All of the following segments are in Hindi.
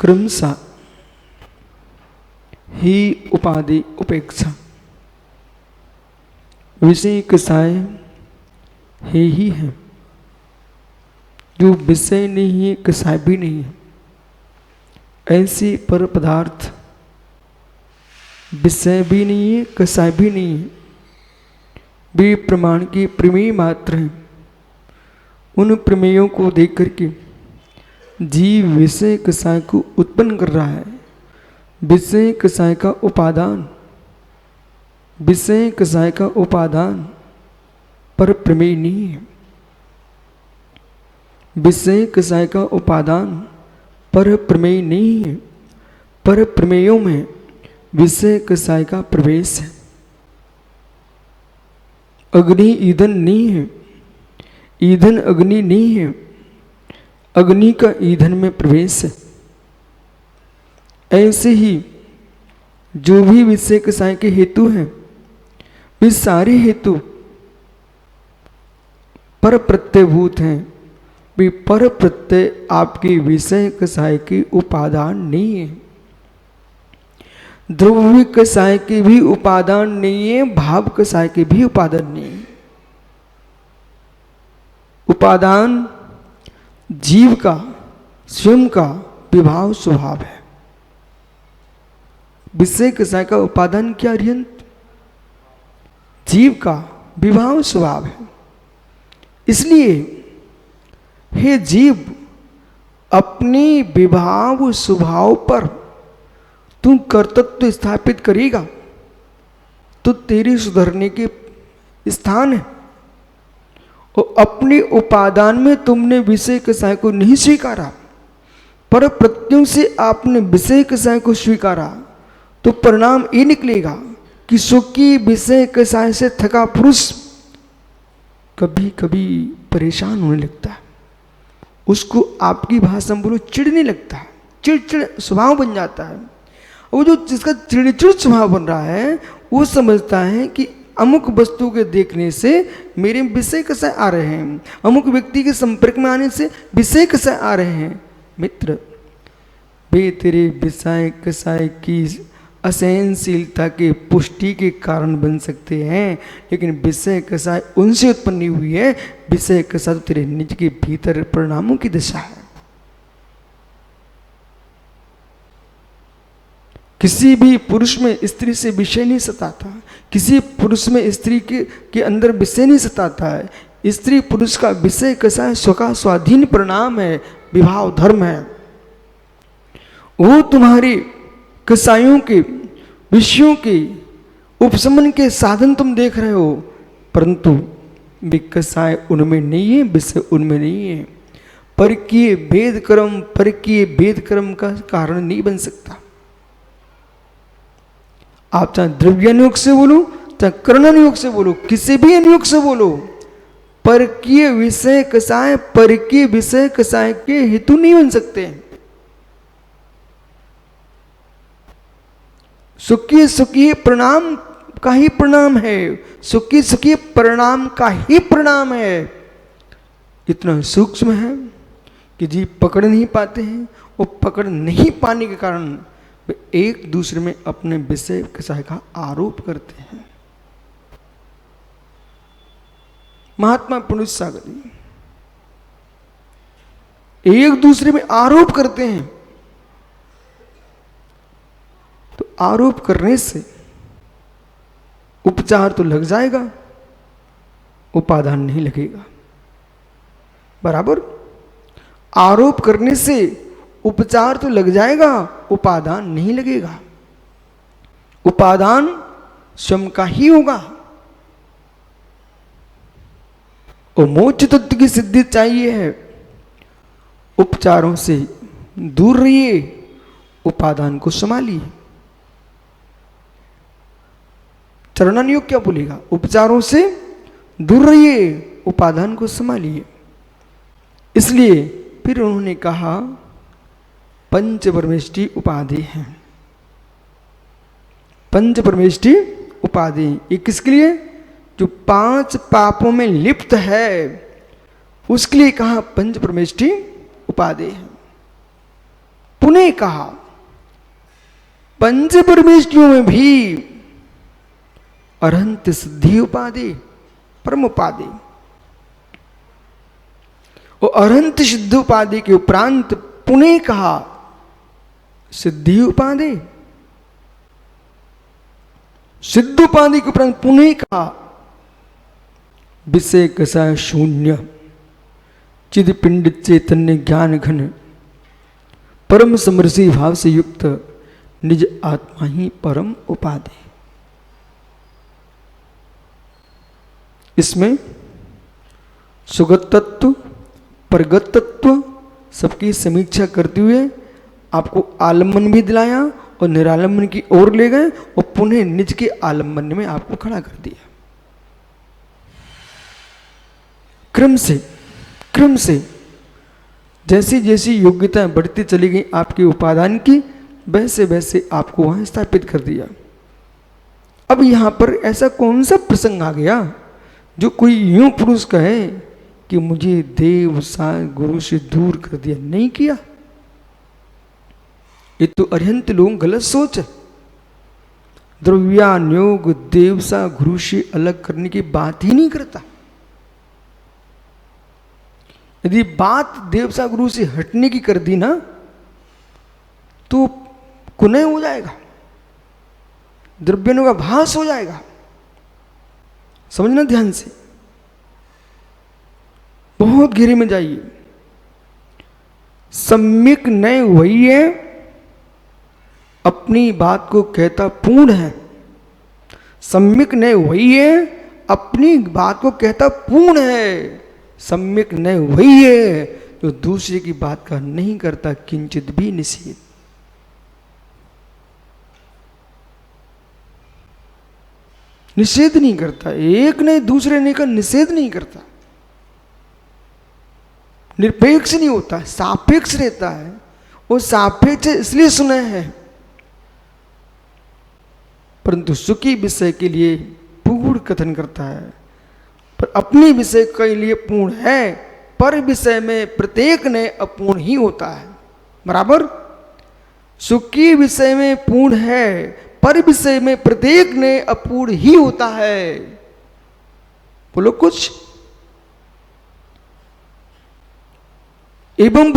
क्रमशः ही उपाधि उपेक्षा विषय कसाय है ही है। जो विषय नहीं है कसाय भी नहीं है। ऐसी पर पदार्थ विषय भी नहीं है कसाय भी नहीं है। वे प्रमाण की प्रमेय मात्र हैं। उन प्रमेयों को देख करके जीव विषय कसाय को उत्पन्न कर रहा है। विषय कसाय का उपादान, विषय कसाय का उपादान पर प्रमेय नहीं है। विषय कसाय का उपादान पर प्रमेय नहीं है। पर प्रमेयों में विषय कसाय का प्रवेश है। अग्नि ईंधन नहीं है, ईंधन अग्नि नहीं है, अग्नि का ईंधन में प्रवेश है। ऐसे ही जो भी विषय कसाय के हेतु हैं वे सारे हेतु पर प्रत्ययभूत हैं। वे पर प्रत्यय आपके विषय कसाय के उपादान नहीं है। द्रव्य कसाय के भी उपादान नहीं है, भाव कसाय के भी उपादान नहीं है। उपादान जीव का स्वयं का विभाव स्वभाव है। विषय कसाय का उपादान क्या अर्यंत जीव का विभाव स्वभाव है। इसलिए हे जीव, अपने विभाव स्वभाव पर तुम कर्तृत्व स्थापित करेगा तो तेरे सुधरने के स्थान है। और अपने उपादान में तुमने विषय कसाय को नहीं स्वीकारा, पर प्रत्ययों से आपने विषय कसाय को स्वीकारा, तो परिणाम ये निकलेगा कि सुखी विषय कसाय से थका पुरुष कभी कभी परेशान होने लगता है। उसको आपकी भाषा में बोलो चिढ़ने लगता है, चिड़चिड़ स्वभाव बन जाता है। वो जो जिसका चिड़चिड़ स्वभाव बन रहा है वो समझता है कि अमुक वस्तु के देखने से मेरे विषय कसाय आ रहे हैं, अमुक व्यक्ति के संपर्क में आने से विषय कसाय आ रहे हैं। मित्र, वे तेरे विषय कसाय की असहनशीलता के पुष्टि के कारण बन सकते हैं, लेकिन विषय कसाय उनसे उत्पन्न नहीं हुई है। विषय कसाय तो तेरे निज के भीतर परिणामों की दिशा है। किसी भी पुरुष में स्त्री से विषय नहीं सताता, किसी पुरुष में स्त्री के अंदर विषय नहीं सताता है। स्त्री पुरुष का विषय कसाय स्वका स्वाधीन परिणाम है, विभाव धर्म है। वो तुम्हारी कसायों के विषयों के उपशमन के साधन तुम देख रहे हो, परंतु वे कसाय उनमें नहीं है, विषय उनमें नहीं है। परकीय भेद कर्म का कारण नहीं बन सकता। आप चाहे द्रव्यानुयोग से बोलो, चाहे कर्णानुयोग से बोलो, किसी भी अनुयोग से बोलो, परकीय विषय कसाय के हेतु नहीं बन सकते। सुखी परिणाम का ही परिणाम है, सुखी परिणाम का ही परिणाम है। इतना सूक्ष्म है कि जीव पकड़ नहीं पाते हैं। वो पकड़ नहीं पाने के कारण वे एक दूसरे में अपने विषय कसाय का आरोप करते हैं। महात्मा पुरुष सागर एक दूसरे में आरोप करते हैं। तो आरोप करने से उपचार तो लग जाएगा, उपादान नहीं लगेगा। बराबर, आरोप करने से उपचार तो लग जाएगा, उपादान नहीं लगेगा। उपादान स्वयं का ही होगा। और मोक्ष तत्व की सिद्धि चाहिए है, उपचारों से दूर रहिए, उपादान को संभालिए। चरणानुयोग क्या बोलेगा? उपचारों से दूर रहिए, उपादान को संभालिए। इसलिए फिर उन्होंने कहा पंच परमेष्टि उपाधि है। पंच परमेष्टि उपाधि ये किसके लिए? जो 5 पापों में लिप्त है उसके लिए कहा पंच परमेष्टि उपाधि है। पुनः कहा पंच परमेष्टियों में भी अरहंत सिद्धि उपाधि परम उपाधि, और अरहंत सिद्ध उपाधि के उपरांत पुनः कहा सिद्धि उपाधि, सिद्ध उपाधि के उपरांत पुनः कहा विषय कसा शून्य चिद पिंड चैतन्य ज्ञान घन परम समरसी भाव से युक्त निज आत्मा ही परम उपाधि। इसमें सुगत तत्व परगत तत्व सबकी समीक्षा करते हुए आपको आलम्बन भी दिलाया और निरालंबन की ओर ले गए और पुनः निज के आलम्बन में आपको खड़ा कर दिया। क्रम से जैसी जैसी योग्यताएं बढ़ती चली गई आपके उपादान की, वैसे वैसे आपको वहां स्थापित कर दिया। अब यहां पर ऐसा कौन सा प्रसंग आ गया जो कोई यूं पुरुष कहे कि मुझे देव सा गुरु से दूर कर दिया? नहीं किया। ये तो अरिहंत लोग गलत सोच है। द्रव्यान योग देव सा गुरु से अलग करने की बात ही नहीं करता। यदि बात देव सा गुरु से हटने की कर दी ना तो कुनय हो जाएगा, द्रव्यों का भास हो जाएगा। समझना ध्यान से, बहुत गहरे में जाइए। सम्यक नय वही है अपनी बात को कहता पूर्ण है। सम्यक नय वही है अपनी बात को कहता पूर्ण है। सम्यक नय वही है जो दूसरे की बात का नहीं करता किंचित भी निषेध। निषेध नहीं करता, एक ने दूसरे ने का निषेध नहीं करता, निरपेक्ष नहीं होता, सापेक्ष रहता है। वो सापेक्ष इसलिए सुना है परंतु सुखी विषय के लिए पूर्ण कथन करता है, पर अपने विषय के लिए पूर्ण है, पर विषय में प्रत्येक ने अपूर्ण ही होता है। बराबर, सुखी विषय में पूर्ण है, पर विषय में प्रत्येक ने अपूर्ण ही होता है। बोलो कुछ। एवं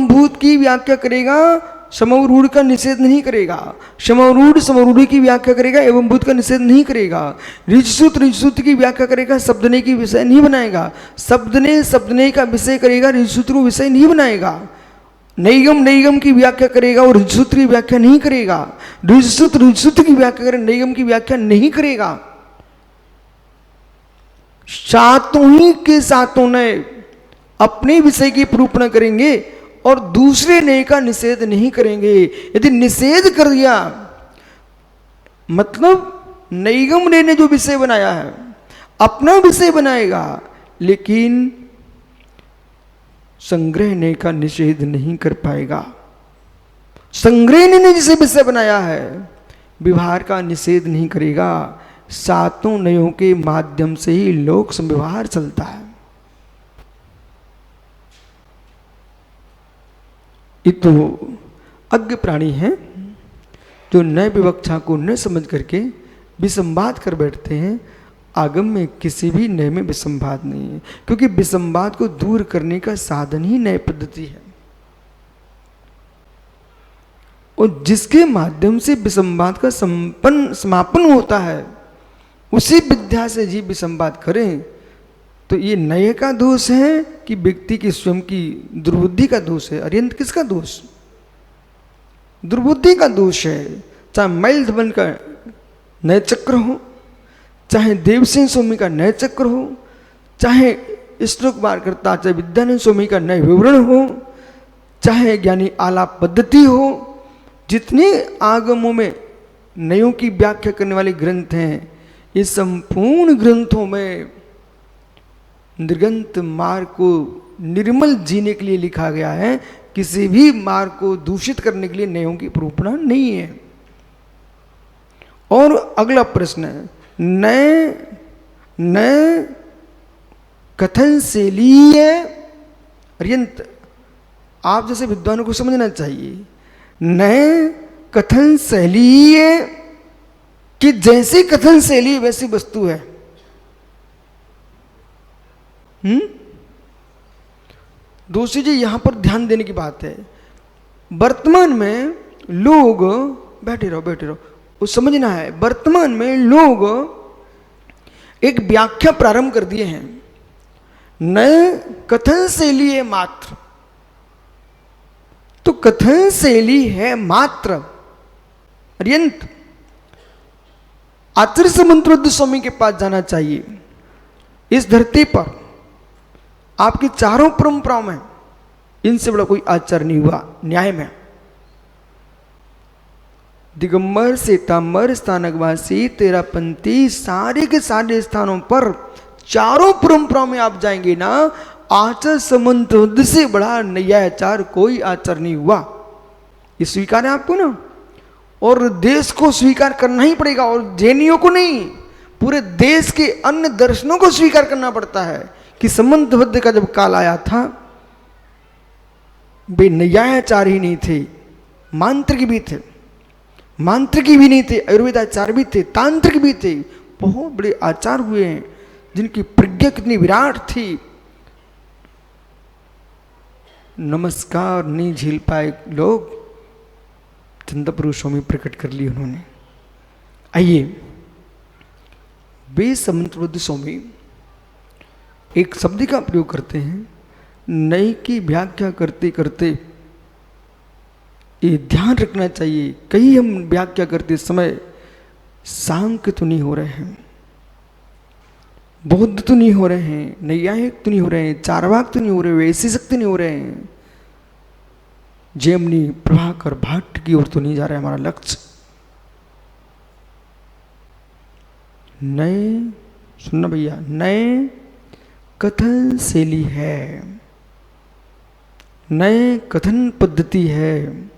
भूत की व्याख्या करेगा, समरूढ़ का निषेध नहीं करेगा। समरूढ़ की व्याख्या करेगा, एवं भूत का निषेध नहीं करेगा। ऋजसूत्र की व्याख्या करेगा, शब्दने की विषय नहीं बनाएगा। शब्दने का विषय करेगा, ऋजसूत्र को विषय नहीं बनाएगा। नैगम की व्याख्या करेगा और ऋजसूत्र की व्याख्या नहीं करेगा। ऋजसूत्र की व्याख्या करेगा, नैगम की व्याख्या नहीं करेगा। सातों ही के सातों ने अपने विषय की निरूपण करेंगे और दूसरे नए का निषेध नहीं करेंगे। यदि निषेध कर दिया मतलब नैगम ने जो विषय बनाया है अपना विषय बनाएगा, लेकिन संग्रह ने का निषेध नहीं कर पाएगा। संग्रह ने जिसे विषय बनाया है व्यवहार का निषेध नहीं करेगा। सातों नयों के माध्यम से ही लोक व्यवहार चलता है। ये तो अज्ञ प्राणी हैं जो नए विवक्षा को न समझ करके विसंवाद कर बैठते हैं। आगम में किसी भी नए में विसंवाद नहीं है, क्योंकि विसंवाद को दूर करने का साधन ही नए पद्धति है। और जिसके माध्यम से विसंवाद का समापन होता है उसी विद्या से जीव विसंवाद करें, तो ये नए का दोष है कि व्यक्ति की स्वयं की दुर्बुद्धि का दोष है? अरिहंत किसका दोष? दुर्बुद्धि का दोष है। चाहे मैल धवन का नए चक्र हो, चाहे देवसिंह स्वामी का नए चक्र हो, चाहे श्लोक बार करता चाहे विद्यानंद स्वामी का नए विवरण हो, चाहे ज्ञानी आलाप पद्धति हो, जितने आगमों में नयों की व्याख्या करने वाले ग्रंथ हैं, ये संपूर्ण ग्रंथों में निर्गंत मार्ग को निर्मल जीने के लिए लिखा गया है। किसी भी मार्ग को दूषित करने के लिए नयों की प्रूपणा नहीं है। और अगला प्रश्न है, नए कथन शैली है अरिहंत आप जैसे विद्वानों को समझना चाहिए, नए कथन शैली ही है कि जैसी कथन शैली वैसी वस्तु है। दूसरी चीज यहां पर ध्यान देने की बात है, वर्तमान में लोग, बैठे रहो, वो समझना है, वर्तमान में लोग एक व्याख्या प्रारंभ कर दिए हैं, नए कथन शैली है मात्र। तो कथन शैली है मात्र, अर्यंत आचार्य समंतरुद्ध स्वामी के पास जाना चाहिए। इस धरती पर आपकी चारों परंपराओं में इनसे बड़ा कोई आचार्य नहीं हुआ न्याय में। दिगंबर श्वेतांबर स्थानकवासी तेरापंथी सारे के सारे स्थानों पर चारों परंपराओं में आप जाएंगे ना, आचार्य समंतरुद्ध से बड़ा नैयाचार कोई आचार्य नहीं हुआ। ये स्वीकार है आपको ना, और देश को स्वीकार करना ही पड़ेगा, और जैनियों को नहीं, पूरे देश के अन्य दर्शनों को स्वीकार करना पड़ता है कि समंतबद्ध का जब काल आया था, वे नैयाचार ही नहीं थे, मांत्रिक भी थे, मांत्रिक भी नहीं थे, आयुर्वेदाचार्य भी थे, तांत्रिक भी थे, बहुत बड़े आचार्य हुए हैं जिनकी प्रज्ञा कितनी विराट थी। नमस्कार नहीं झेल पाए लोग, चंद्रप्रभु स्वामी प्रकट कर ली उन्होंने। आइए, वे समंतरुद्ध स्वामी एक शब्द का प्रयोग करते हैं, नई की व्याख्या करते करते ये ध्यान रखना चाहिए, कहीं हम व्याख्या करते समय सांख्य तो नहीं हो रहे हैं, बौद्ध तो नहीं हो रहे हैं, नैयायिक तो नहीं हो रहे हैं, चारवाक तो नहीं हो रहे, वैशेषिक तो नहीं हो रहे हैं, जैमिनी प्रभाकर भट्ट की ओर तो नहीं जा रहा है हमारा लक्ष्य। नए, सुनना भैया, नए कथन शैली है, नए कथन पद्धति है,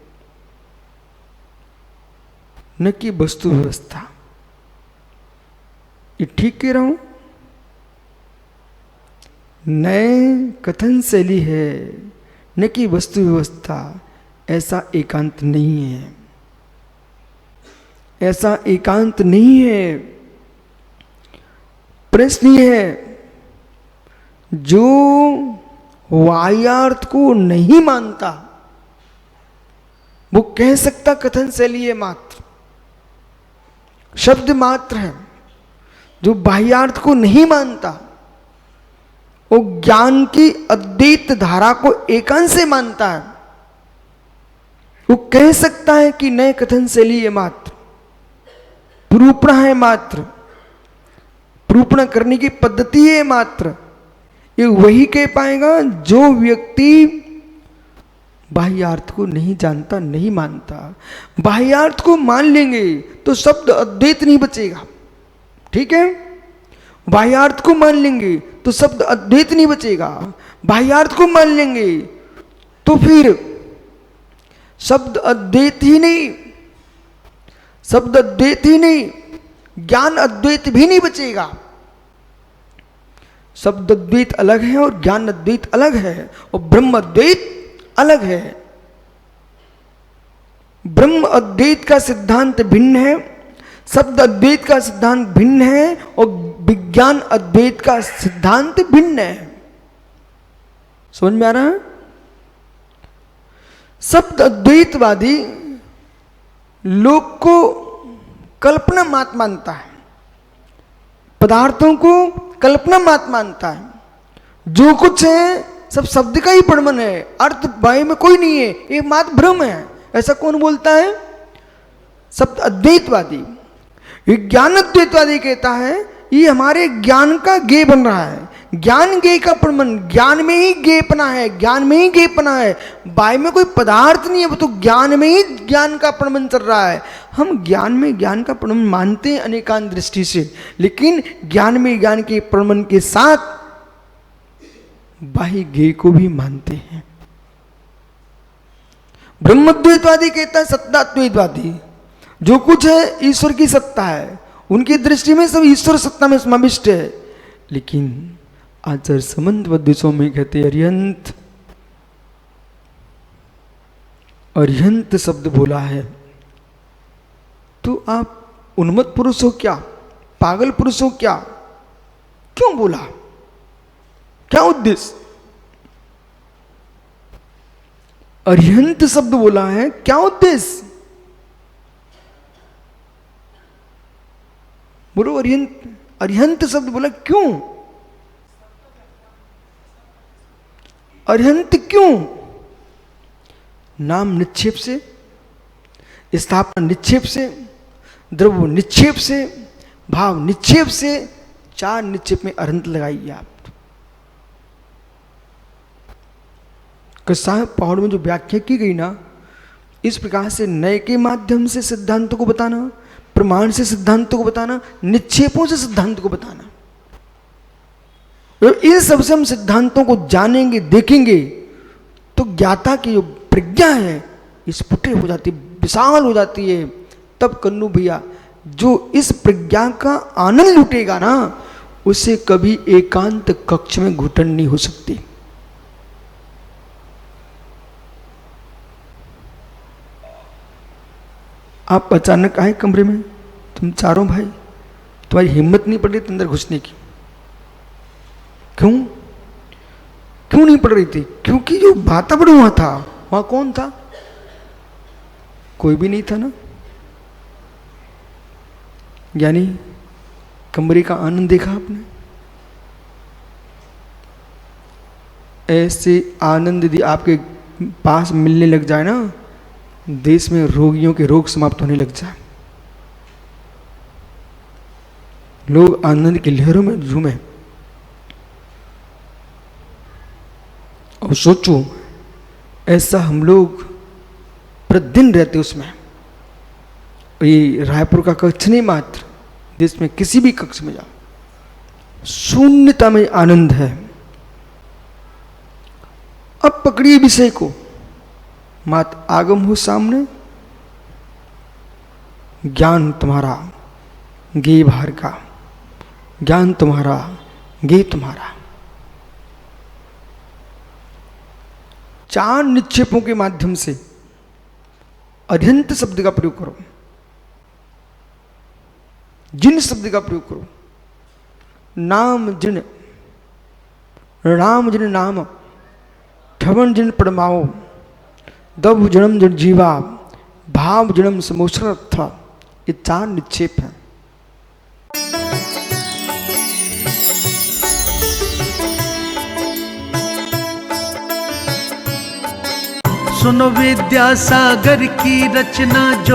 न कि वस्तु व्यवस्था। ये ठीक कह रहा हूं? नए कथन शैली है, न कि वस्तु व्यवस्था। ऐसा एकांत नहीं है, ऐसा एकांत नहीं है। प्रश्न यह है, जो वाह्यार्थ को नहीं मानता वो कह सकता कथन शैली है मात्र, शब्द मात्र है। जो बाह्यार्थ को नहीं मानता वो ज्ञान की अद्वैत धारा को एकांत से मानता है, वो कह सकता है कि नए कथन शैली है मात्र, प्रूपणा है मात्र, प्रूपणा करने की पद्धति है मात्र। ये वही कह पाएगा जो व्यक्ति बाह्यार्थ को नहीं जानता, नहीं मानता। बाह्यार्थ को मान लेंगे तो शब्द अद्वैत नहीं बचेगा, ठीक है? बाह्यार्थ को मान लेंगे तो शब्द अद्वैत नहीं बचेगा। बाह्यार्थ को मान लेंगे तो फिर शब्द अद्वैत ही नहीं, शब्द अद्वैत ही नहीं, ज्ञान अद्वैत भी नहीं बचेगा। शब्द अद्वैत अलग है और ज्ञान अद्वैत अलग है, और ब्रह्म अद्वैत अलग है। ब्रह्म अद्वैत का सिद्धांत भिन्न है, शब्द अद्वैत का सिद्धांत भिन्न है, और विज्ञान अद्वैत का सिद्धांत भिन्न है। समझ में आ रहा है? शब्द अद्वैतवादी लोक को कल्पना मात मानता है, पदार्थों को कल्पना मात मानता है। जो कुछ है सब शब्द का ही प्रमाण है, अर्थ बाह्य में कोई नहीं है, ये मात्र भ्रम है। ऐसा कौन बोलता है? शब्द अद्वैतवादी। विज्ञान अद्वैतवादी कहता है ये हमारे ज्ञान का गेय बन रहा है, ज्ञान गेय का प्रमाण, ज्ञान में ही गेयपना है, ज्ञान में ही गेयपना है, बाह्य में कोई पदार्थ नहीं है, वो तो ज्ञान में ही ज्ञान का प्रमाण चल रहा है। हम ज्ञान में ज्ञान का प्रमाण मानते हैं अनेकांत दृष्टि से, लेकिन ज्ञान में ज्ञान के प्रमाण के साथ बाह्य गेय को भी मानते हैं। ब्रह्मद्वैतवादी कहता है सत्ताद्वैतवादी, जो कुछ है ईश्वर की सत्ता है, उनकी दृष्टि में सब ईश्वर सत्ता में समाविष्ट है। लेकिन आचार्य समंतबद्ध स्वामी कहते अरियंत अर्यंत शब्द बोला है, तो आप उन्मत्त पुरुष हो क्या, पागल पुरुष हो क्या, क्यों बोला, क्या उद्देश्य? अर्यंत शब्द बोला है, क्या उद्देश्य? बोलो अर्यंत, अर्यंत शब्द बोला क्यों? अर्यंत क्यों? नाम निक्षेप से, स्थापना निक्षेप से, द्रव्य निक्षेप से, भाव निक्षेप से, 4 निक्षेप में अर्यंत लगाइए आप। साहब पहाड़ में जो व्याख्या की गई ना, इस प्रकार से नए के माध्यम से सिद्धांतों को बताना, प्रमाण से सिद्धांतों को बताना, निक्षेपों से सिद्धांत को बताना, तो इन सबसे हम सिद्धांतों को जानेंगे, देखेंगे, तो ज्ञाता की जो प्रज्ञा है स्फुट हो जाती, विशाल हो जाती है। तब कन्नू भैया जो इस प्रज्ञा का आनंद लुटेगा ना, उसे कभी एकांत कक्ष में घुटन नहीं हो सकती। आप अचानक आए कमरे में, तुम चारों भाई, तुम्हारी हिम्मत नहीं पड़ रही थी अंदर घुसने की। क्यों क्यों नहीं पड़ रही थी? क्योंकि जो वातावरण वहां था, वहां कौन था? कोई भी नहीं था ना। यानी कमरे का आनंद देखा आपने? ऐसे आनंद यदि आपके पास मिलने लग जाए ना, देश में रोगियों के रोग समाप्त होने लग जाए, लोग आनंद की लहरों में झूमे। और सोचो, ऐसा हम लोग प्रतिदिन रहते उसमें। ये रायपुर का कक्ष नहीं मात्र, देश में किसी भी कक्ष में जाओ, शून्यता में आनंद है। अब पकड़िए विषय को, मात आगम हो सामने, ज्ञान तुम्हारा गे बाहर का, ज्ञान तुम्हारा गे तुम्हारा। 4 निक्षेपों के माध्यम से अर्यंत शब्द का प्रयोग करो, जिन शब्द का प्रयोग करो, नाम जिन, राम जिन नाम, ठवन जिन पड़माओ, दब जन्म जिन जीवा, भाव जन्म समोसर था। ये 4 निक्षेप हैं। सुनो विद्यासागर की रचना जो